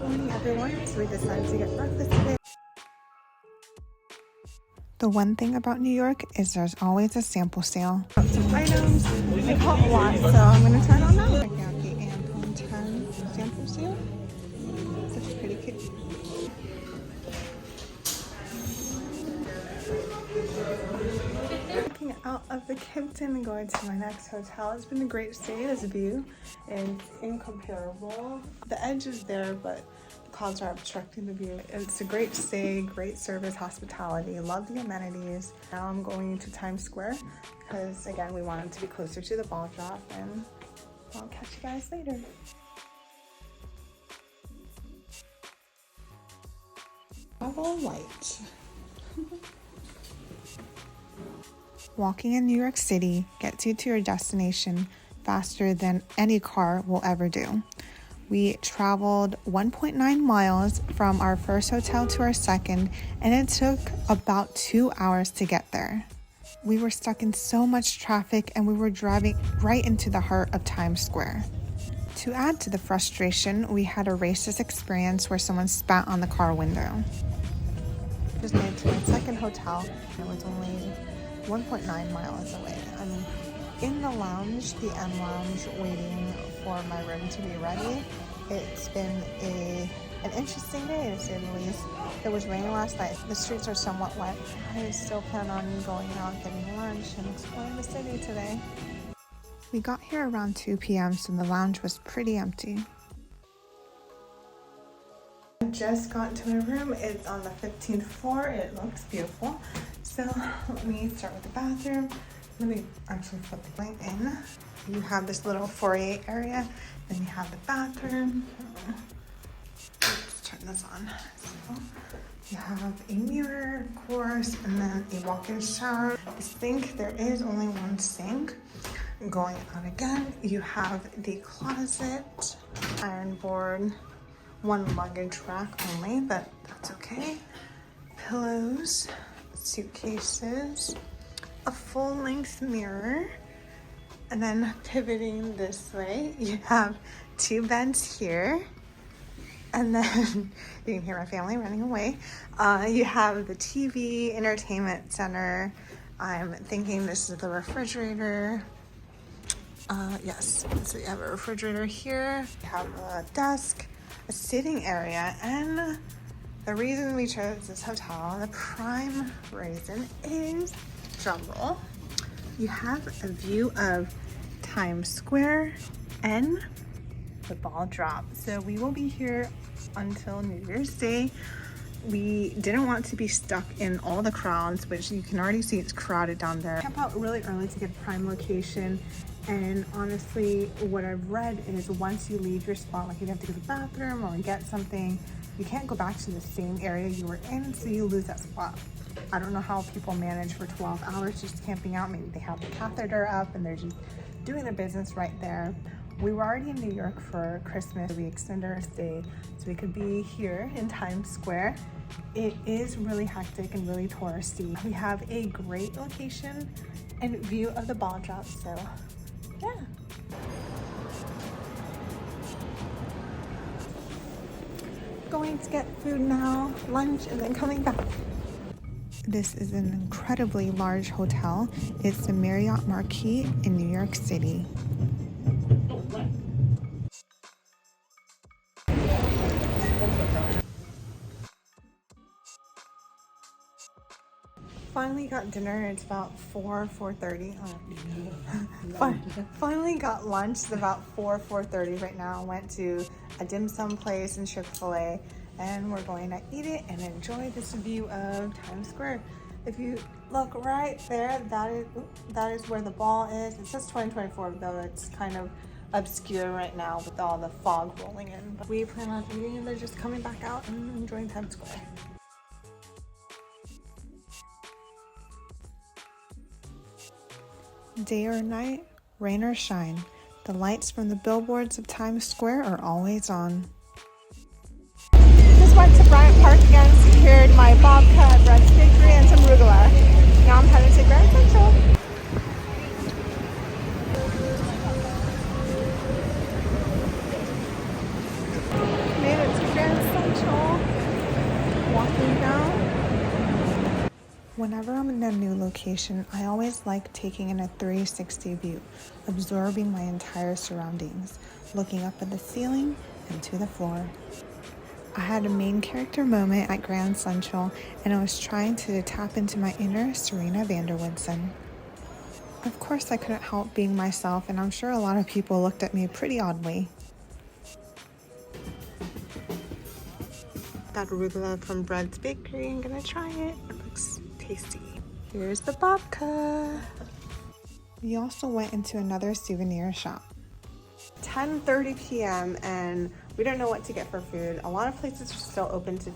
Morning everyone, so we decided to get breakfast today. The one thing about New York is there's always a sample sale. Got some items, I bought a lot, so I'm going to try it on now. Checking out the Anne Fontaine sample sale. Such pretty kit. Looking out of the Kimpton and going to my next hotel. It's been a great stay. This view is incomparable. The edge is there, but the clouds are obstructing the view. It's a great stay, great service, hospitality. Love the amenities. Now I'm going to Times Square because again, we wanted to be closer to the ball drop, and I'll catch you guys later. Rubble light. Walking in New York City gets you to your destination faster than any car will ever do. We traveled 1.9 miles from our first hotel to our second, and it took about 2 hours to get there. We were stuck in so much traffic, and we were driving right into the heart of Times Square. To add to the frustration, we had a racist experience where someone spat on the car window. Just made it to my second hotel. It was only 1.9 miles away. I'm in the lounge, the M lounge, waiting for my room to be ready. It's been an interesting day, to say the least. It was raining last night. The streets are somewhat wet. I still plan on going out, getting lunch, and exploring the city today. We got here around 2 p.m., so the lounge was pretty empty. I just got to my room. It's on the 15th floor. It looks beautiful. So let me start with the bathroom. Let me actually flip the light in. You have this little foyer area, then you have the bathroom. Let's turn this on. So you have a mirror, of course, and then a walk-in shower. The sink, there is only one sink. Going out again, you have the closet, iron board, one luggage rack only, but that's okay. Pillows, suitcases, a full-length mirror, and then pivoting this way, you have 2 beds here, and then you can hear my family running away. You have the TV, entertainment center. I'm thinking this is the refrigerator. Yes, so you have a refrigerator here, you have a desk, a sitting area, and the reason we chose this hotel, the prime reason, is, drumroll, you have a view of Times Square and the ball drop. So we will be here until New Year's Day. We didn't want to be stuck in all the crowds, which you can already see it's crowded down there. I kept out really early to get a prime location. And honestly, what I've read is once you leave your spot, like you have to go to the bathroom or get something, you can't go back to the same area you were in, so you lose that spot. I don't know how people manage for 12 hours just camping out. Maybe they have the catheter up and they're just doing their business right there. We were already in New York for Christmas. We extended our stay so we could be here in Times Square. It is really hectic and really touristy. We have a great location and view of the ball drop, so yeah. Going to get food now, lunch, and then coming back. This is an incredibly large hotel. It's the Marriott Marquis in New York City. Finally got dinner. It's about 4:30. Finally got lunch. It's about 4:30 right now. Went to a dim sum place in Chick-fil-A, and we're going to eat it and enjoy this view of Times Square. If you look right there, that is where the ball is. It says 2024, though it's kind of obscure right now with all the fog rolling in. But we plan on eating and then just coming back out and enjoying Times Square. Day or night, rain or shine, the lights from the billboards of Times Square are always on. Just went to Bryant Park again, secured my babka at Brett's Bakery and some rugelach. Now I'm headed to Grand Central. Made it to Grand Whenever I'm in a new location, I always like taking in a 360 view, absorbing my entire surroundings, looking up at the ceiling and to the floor. I had a main character moment at Grand Central, and I was trying to tap into my inner Serena Vanderwoodson. Of course, I couldn't help being myself, and I'm sure a lot of people looked at me pretty oddly. That rugelach from Bread's Bakery, I'm gonna try it. It looks tasty. Here's the babka. We also went into another souvenir shop. 10:30 p.m. and we don't know what to get for food. A lot of places are still open to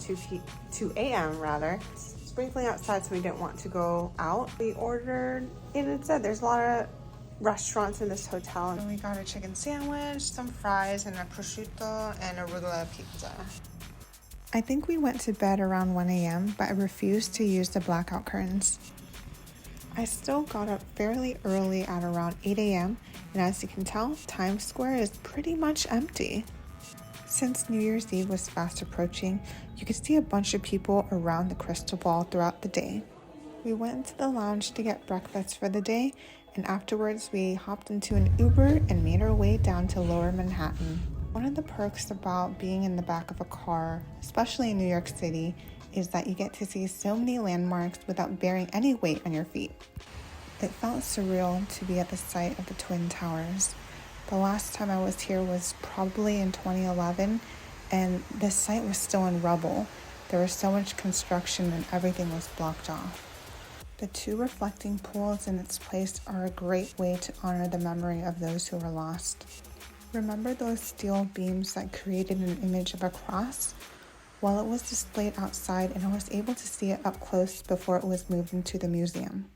2 a.m. rather. It's sprinkling outside, so we didn't want to go out. We ordered, and it said there's a lot of restaurants in this hotel. And we got a chicken sandwich, some fries, and a prosciutto, and a rugelach pizza. I think we went to bed around 1 a.m., but I refused to use the blackout curtains. I still got up fairly early at around 8 a.m., and as you can tell, Times Square is pretty much empty. Since New Year's Eve was fast approaching, you could see a bunch of people around the crystal ball throughout the day. We went into the lounge to get breakfast for the day, and afterwards we hopped into an Uber and made our way down to Lower Manhattan. One of the perks about being in the back of a car, especially in New York City, is that you get to see so many landmarks without bearing any weight on your feet. It felt surreal to be at the site of the Twin Towers. The last time I was here was probably in 2011, and the site was still in rubble. There was so much construction and everything was blocked off. The 2 reflecting pools in its place are a great way to honor the memory of those who were lost. Remember those steel beams that created an image of a cross? Well, it was displayed outside, and I was able to see it up close before it was moved into the museum.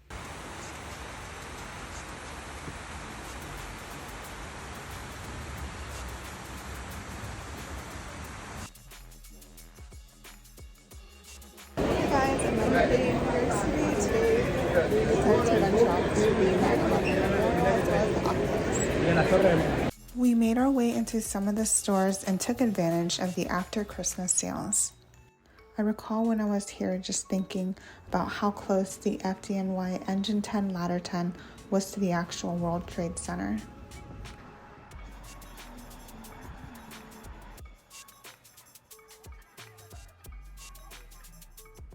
Hey guys, I'm at the university today. We decided to venture out to the Memorial as well as the Oculus. We made our way into some of the stores and took advantage of the after Christmas sales. I recall when I was here just thinking about how close the FDNY Engine 10 Ladder 10 was to the actual World Trade Center.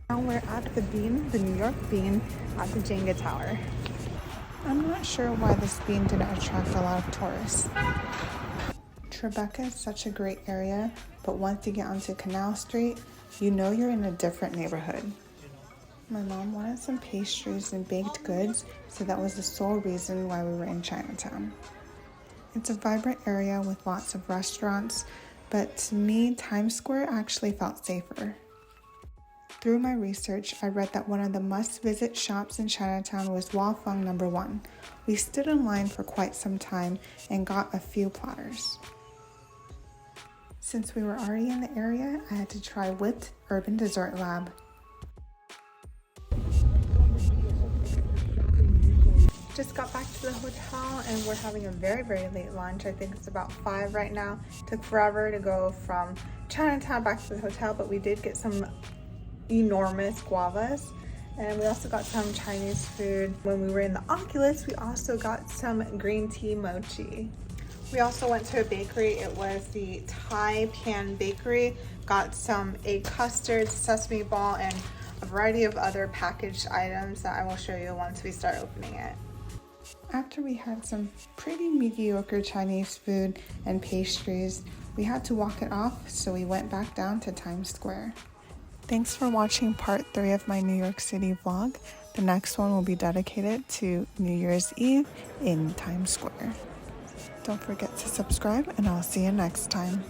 Now we're at the Bean, the New York Bean, at the Jenga Tower. I'm not sure why this bean didn't attract a lot of tourists. Tribeca is such a great area, but once you get onto Canal Street, you know you're in a different neighborhood. My mom wanted some pastries and baked goods, so that was the sole reason why we were in Chinatown. It's a vibrant area with lots of restaurants, but to me, Times Square actually felt safer. Through my research, I read that one of the must-visit shops in Chinatown was Wafeng No. 1. We stood in line for quite some time and got a few platters. Since we were already in the area, I had to try Whipped Urban Dessert Lab. Just got back to the hotel and we're having a very, very late lunch. I think it's about 5 right now. Took forever to go from Chinatown back to the hotel, but we did get some enormous guavas, and we also got some Chinese food. When we were in the Oculus, we also got some green tea mochi. We also went to a bakery. It was the Thai Pan Bakery. Got some egg custard, sesame ball, and a variety of other packaged items that I will show you once we start opening it. After we had some pretty mediocre Chinese food and pastries, we had to walk it off, so we went back down to Times Square. Thanks for watching part 3 of my New York City vlog. The next one will be dedicated to New Year's Eve in Times Square. Don't forget to subscribe, and I'll see you next time.